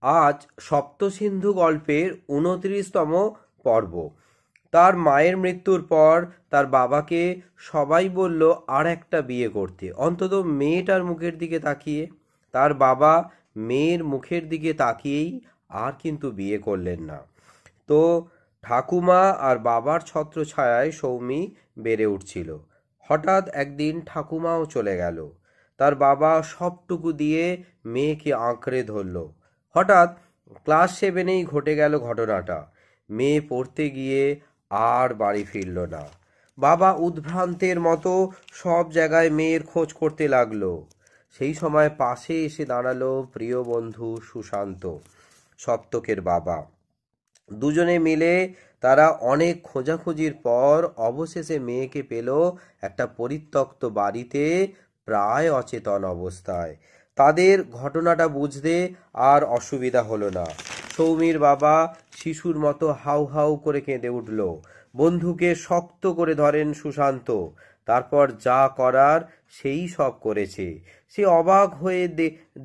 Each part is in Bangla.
আজ সপ্তসিন্ধু গল্পের ২৯তম পর্ব। তার মায়ের মৃত্যুর পর তার বাবাকে সবাই বলল আর একটা বিয়ে করতে, অন্তত মেয়েটার মুখের দিকে তাকিয়ে। তার বাবা মেয়ের মুখের দিকে তাকিয়েই আর কিন্তু বিয়ে করলেন না। তো ঠাকুমা আর বাবার ছত্রছায়ায় সৌমি বেড়ে উঠছিল। হঠাৎ একদিন ঠাকুমাও চলে গেল। তার বাবা সবটুকু দিয়ে মেয়েকে আঁকড়ে ধরল। হঠাৎ ক্লাস 7-এই ঘটে গেল ঘটনাটা। মেয়ে পড়তে গিয়ে আর বাড়ি ফিরল না। বাবা উদ্ভ্রান্তের মতো সব জায়গায় মেয়ের খোঁজ করতে লাগলো। সেই সময় পাশে এসে দাঁড়ালো প্রিয় বন্ধু সুশান্ত, সপ্তকের বাবা। দুজনে মিলে তারা অনেক খোঁজাখুঁজির পর অবশেষে মেয়েকে পেল একটা পরিত্যক্ত বাড়িতে, প্রায় অচেতন অবস্থায়। তাদের ঘটনাটা বুঝতে আর অসুবিধা হলো না। সৌমির বাবা শিশুর মতো হাউ হাউ করে কেঁদে উঠল। বন্ধুকে শক্ত করে ধরেন সুশান্ত। তারপর যা করার সেই সব করেছে। সে অবাক হয়ে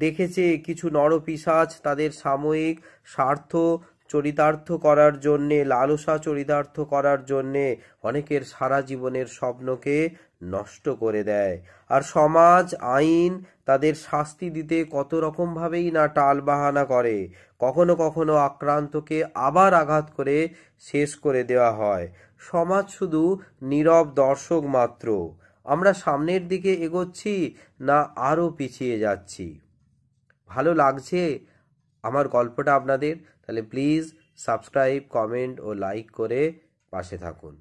দেখেছে কিছু নরপিশাচ তাদের সাময়িক স্বার্থ চরিতার্থ করার জন্যে, লালসা চরিতার্থ করার জন্যে অনেকের সারা জীবনের স্বপ্নকে নষ্ট করে দেয়। আর সমাজ আইন তাদের শাস্তি দিতে কত রকমভাবেই না টাল বাহানা করে। কখনো কখনো আক্রান্তকে আবার আঘাত করে শেষ করে দেওয়া হয়। সমাজ শুধু নীরব দর্শক মাত্র। আমরা সামনের দিকে এগোচ্ছি না আরও পিছিয়ে যাচ্ছি? ভালো লাগছে আমার গল্পটা আপনাদের? তাহলে প্লিজ সাবস্ক্রাইব, কমেন্ট ও লাইক করে পাশে থাকুন।